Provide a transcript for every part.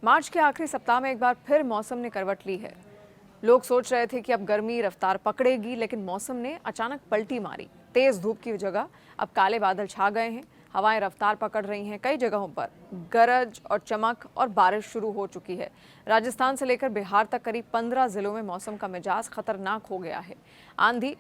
मार्च के आखिरी सप्ताह में एक बार फिर मौसम ने करवट ली है। लोग सोच रहे थे कि अब गर्मी रफ्तार पकड़ेगी, लेकिन मौसम ने अचानक पलटी मारी। तेज धूप की जगह अब काले बादल छा गए हैं। हवाएं रफ्तार पकड़ रही हैं। कई जगहों पर गरज और चमक और बारिश शुरू हो चुकी है। राजस्थान से लेकर बिहार तक करीब 15 जिलों में मौसम का मिजाज खतरनाक हो गया है। आंधी,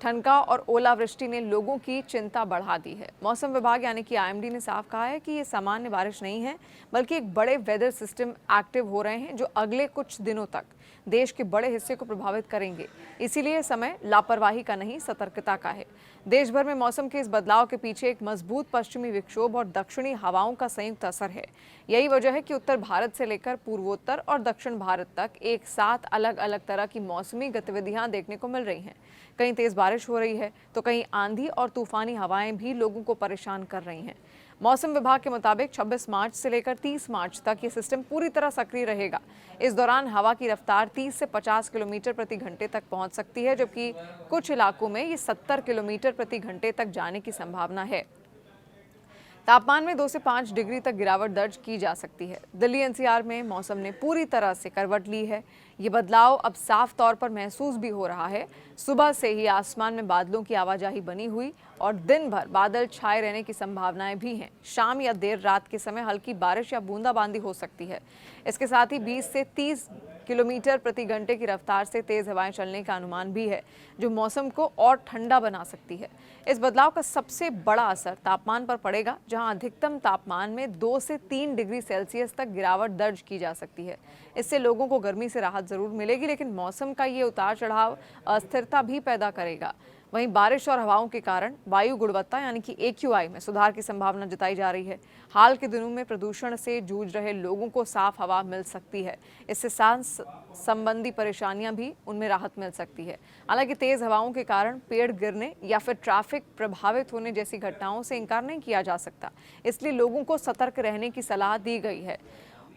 ठनका और ओलावृष्टि ने लोगों की चिंता बढ़ा दी है। मौसम विभाग यानी कि आईएमडी ने साफ कहा है कि ये सामान्य बारिश नहीं है, बल्कि एक बड़े वेदर सिस्टम एक्टिव हो रहे हैं जो अगले कुछ दिनों तक देश के बड़े हिस्से को प्रभावित करेंगे। इसीलिए समय लापरवाही का नहीं, सतर्कता का है। देश भर में मौसम के इस बदलाव के पीछे एक मजबूत पश्चिमी विक्षोभ और दक्षिणी हवाओं का संयुक्त असर है। यही वजह है कि उत्तर भारत से लेकर पूर्वोत्तर और दक्षिण भारत तक एक साथ अलग अलग तरह की मौसमी गतिविधियां देखने को मिल रही हैं। कहीं तेज बारिश हो रही है तो कहीं आंधी और तूफानी हवाएं भी लोगों को परेशान कर रही हैं। मौसम विभाग के मुताबिक 26 मार्च से लेकर 30 मार्च तक ये सिस्टम पूरी तरह सक्रिय रहेगा। इस दौरान हवा की रफ्तार 30 से 50 किलोमीटर प्रति घंटे तक पहुंच सकती है, जबकि कुछ इलाकों में ये 70 किलोमीटर प्रति घंटे तक जाने की संभावना है। तापमान में 2 से 5 डिग्री तक गिरावट दर्ज की जा सकती है। दिल्ली एनसीआर में मौसम ने पूरी तरह से करवट ली है। ये बदलाव अब साफ तौर पर महसूस भी हो रहा है। सुबह से ही आसमान में बादलों की आवाजाही बनी हुई और दिन भर बादल छाए रहने की संभावनाएं भी हैं। शाम या देर रात के समय हल्की बारिश या बूंदाबांदी हो सकती है। इसके साथ ही 20 से 30 किलोमीटर प्रति घंटे की रफ्तार से तेज हवाएं चलने का अनुमान भी है, जो मौसम को और ठंडा बना सकती है। इस बदलाव का सबसे बड़ा असर तापमान पर पड़ेगा, जहां अधिकतम तापमान में 2 से 3 डिग्री सेल्सियस तक गिरावट दर्ज की जा सकती है। इससे लोगों को गर्मी से राहत जरूर मिलेगी, लेकिन मौसम का ये उतार चढ़ाव अस्थिरता भी पैदा करेगा। वहीं बारिश और हवाओं के कारण वायु गुणवत्ता यानी कि AQI में सुधार की संभावना जताई जा रही है। हाल के दिनों में प्रदूषण से जूझ रहे लोगों को साफ हवा मिल सकती है। इससे सांस संबंधी परेशानियां भी उनमें राहत मिल सकती है। हालांकि तेज हवाओं के कारण पेड़ गिरने या फिर ट्रैफिक प्रभावित होने जैसी घटनाओं से इनकार नहीं किया जा सकता, इसलिए लोगों को सतर्क रहने की सलाह दी गई है।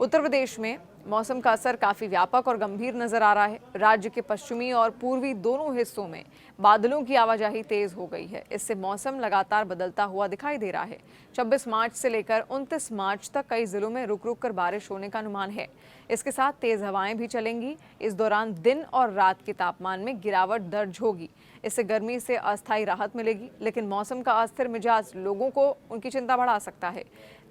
उत्तर प्रदेश में मौसम का असर काफी व्यापक और गंभीर नजर आ रहा है। राज्य के पश्चिमी और पूर्वी दोनों हिस्सों में बादलों की आवाजाही तेज हो गई है। इससे मौसम लगातार बदलता हुआ दिखाई दे रहा है। 26 मार्च से लेकर 29 मार्च तक कई जिलों में रुक रुक कर बारिश होने का अनुमान है। इसके साथ तेज हवाएं भी चलेंगी। इस दौरान दिन और रात के तापमान में गिरावट दर्ज होगी। इससे गर्मी से अस्थायी राहत मिलेगी, लेकिन मौसम का अस्थिर मिजाज लोगों को उनकी चिंता बढ़ा सकता है।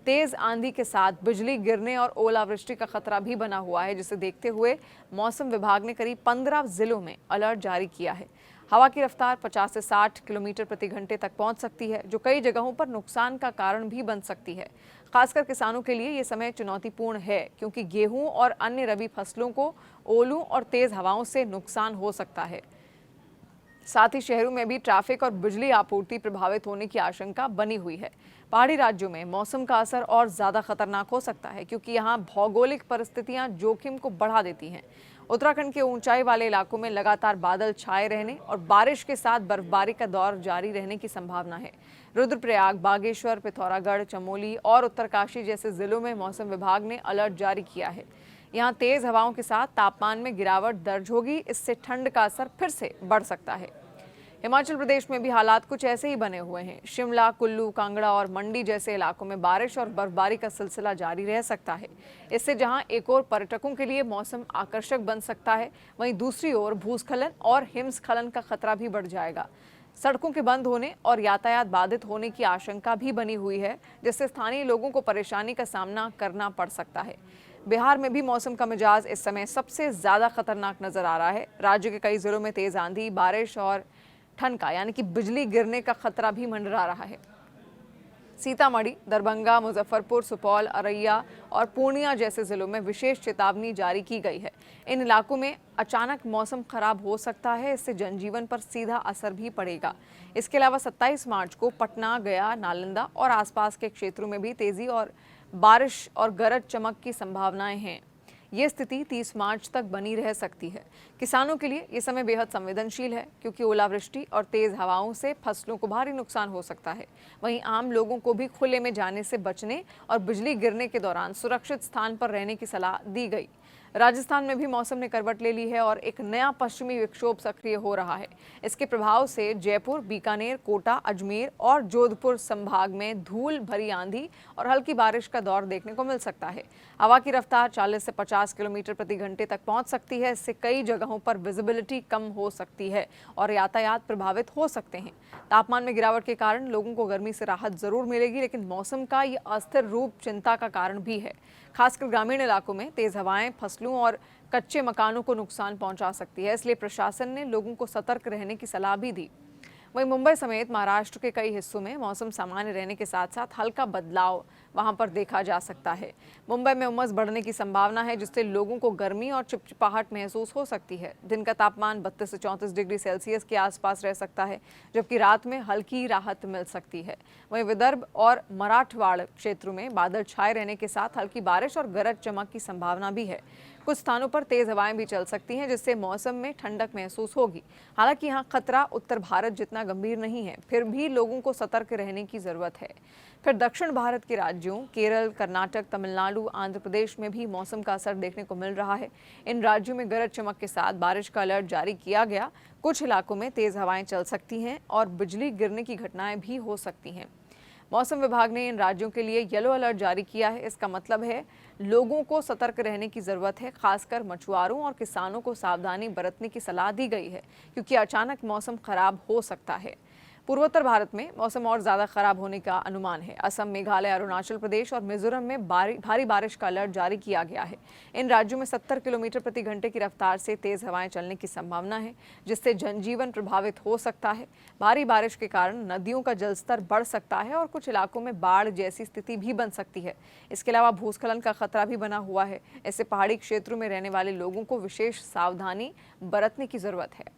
तेज आंधी के साथ बिजली गिरने और ओलावृष्टि का खतरा भी बना हुआ है, जिसे देखते हुए मौसम विभाग ने करीब 15 जिलों में अलर्ट जारी किया है। हवा की रफ्तार 50 से 60 किलोमीटर प्रति घंटे तक पहुंच सकती है, जो कई जगहों पर नुकसान का कारण भी बन सकती है। खासकर किसानों के लिए ये समय चुनौतीपूर्ण है, क्योंकि गेहूं और अन्य रबी फसलों को ओलों और तेज हवाओं से नुकसान हो सकता है। साथ ही शहरों में भी ट्रैफिक और बिजली आपूर्ति प्रभावित होने की आशंका बनी हुई है। पहाड़ी राज्यों में मौसम का असर और ज्यादा खतरनाक हो सकता है, क्योंकि यहाँ भौगोलिक परिस्थितियां जोखिम को बढ़ा देती हैं। उत्तराखंड के ऊंचाई वाले इलाकों में लगातार बादल छाए रहने और बारिश के साथ बर्फबारी का दौर जारी रहने की संभावना है। रुद्रप्रयाग, बागेश्वर, पिथौरागढ़, चमोली और उत्तरकाशी जैसे जिलों में मौसम विभाग ने अलर्ट जारी किया है। यहाँ तेज हवाओं के साथ तापमान में गिरावट दर्ज होगी। इससे ठंड का असर फिर से बढ़ सकता है। हिमाचल प्रदेश में भी हालात कुछ ऐसे ही बने हुए हैं। शिमला, कुल्लू, कांगड़ा और मंडी जैसे इलाकों में बारिश और बर्फबारी का सिलसिला जारी रह सकता है। इससे जहां एक ओर पर्यटकों के लिए मौसम आकर्षक बन सकता है, वहीं दूसरी ओर भूस्खलन और हिमस्खलन का खतरा भी बढ़ जाएगा। सड़कों के बंद होने और यातायात बाधित होने की आशंका भी बनी हुई है, जिससे स्थानीय लोगों को परेशानी का सामना करना पड़ सकता है। बिहार में भी मौसम का मिजाज इस समय सबसे ज्यादा खतरनाक नजर आ रहा है। राज्य के कई जिलों में तेज आंधी, बारिश और ठनका यानी कि बिजली गिरने का खतरा भी मंडरा रहा है। सीतामढ़ी, दरभंगा, मुजफ्फरपुर, सुपौल, अररिया और पूर्णिया जैसे जिलों में विशेष चेतावनी जारी की गई है। इन इलाकों में अचानक मौसम खराब हो सकता है। इससे जनजीवन पर सीधा असर भी पड़ेगा। इसके अलावा 27 मार्च को पटना, गया, नालंदा और आसपास के क्षेत्रों में भी तेजी और बारिश और गरज चमक की संभावनाएं हैं। ये स्थिति 30 मार्च तक बनी रह सकती है। किसानों के लिए ये समय बेहद संवेदनशील है, क्योंकि ओलावृष्टि और तेज हवाओं से फसलों को भारी नुकसान हो सकता है। वहीं आम लोगों को भी खुले में जाने से बचने और बिजली गिरने के दौरान सुरक्षित स्थान पर रहने की सलाह दी गई। राजस्थान में भी मौसम ने करवट ले ली है और एक नया पश्चिमी विक्षोभ सक्रिय हो रहा है। इसके प्रभाव से जयपुर, बीकानेर, कोटा, अजमेर और जोधपुर संभाग में धूल भरी आंधी और हल्की बारिश का दौर देखने को मिल सकता है। हवा की रफ्तार 40 से 50 किलोमीटर प्रति घंटे तक पहुंच सकती है। इससे कई जगहों पर विजिबिलिटी कम हो सकती है और यातायात प्रभावित हो सकते हैं। तापमान में गिरावट के कारण लोगों को गर्मी से राहत जरूर मिलेगी, लेकिन मौसम का ये अस्थिर रूप चिंता का कारण भी है। खासकर ग्रामीण इलाकों में तेज हवाएं फसलों और कच्चे मकानों को नुकसान पहुंचा सकती है। इसलिए प्रशासन ने लोगों को सतर्क रहने की सलाह भी दी। वहीं मुंबई समेत महाराष्ट्र के कई हिस्सों में मौसम सामान्य रहने के साथ साथ हल्का बदलाव वहां पर देखा जा सकता है। मुंबई में उमस बढ़ने की संभावना है, जिससे लोगों को गर्मी और चिपचिपाहट महसूस हो सकती है। दिन का तापमान 32 से 34 डिग्री सेल्सियस के आसपास रह सकता है, जबकि रात में हल्की राहत मिल सकती है। वहीं विदर्भ और मराठवाड़ क्षेत्रों में बादल छाए रहने के साथ हल्की बारिश और गरज चमक की संभावना भी है। कुछ स्थानों पर तेज हवाएं भी चल सकती हैं, जिससे मौसम में ठंडक महसूस होगी। हालांकि यहाँ खतरा उत्तर भारत जितना गंभीर नहीं है, फिर भी लोगों को सतर्क रहने की जरूरत है। फिर दक्षिण भारत के राज्यों केरल, कर्नाटक, तमिलनाडु, आंध्र प्रदेश में भी मौसम का असर देखने को मिल रहा है। इन राज्यों में गरज चमक के साथ बारिश का अलर्ट जारी किया गया। कुछ इलाकों में तेज हवाएं चल सकती हैं और बिजली गिरने की घटनाएं भी हो सकती हैं। मौसम विभाग ने इन राज्यों के लिए येलो अलर्ट जारी किया है। इसका मतलब है लोगों को सतर्क रहने की जरूरत है। खासकर मछुआरों और किसानों को सावधानी बरतने की सलाह दी गई है, क्योंकि अचानक मौसम खराब हो सकता है। पूर्वोत्तर भारत में मौसम और ज्यादा खराब होने का अनुमान है। असम, मेघालय, अरुणाचल प्रदेश और मिजोरम में भारी बारिश का अलर्ट जारी किया गया है। इन राज्यों में 70 किलोमीटर प्रति घंटे की रफ्तार से तेज हवाएं चलने की संभावना है, जिससे जनजीवन प्रभावित हो सकता है। भारी बारिश के कारण नदियों का जलस्तर बढ़ सकता है और कुछ इलाकों में बाढ़ जैसी स्थिति भी बन सकती है। इसके अलावा भूस्खलन का खतरा भी बना हुआ है। ऐसे पहाड़ी क्षेत्रों में रहने वाले लोगों को विशेष सावधानी बरतने की जरूरत है।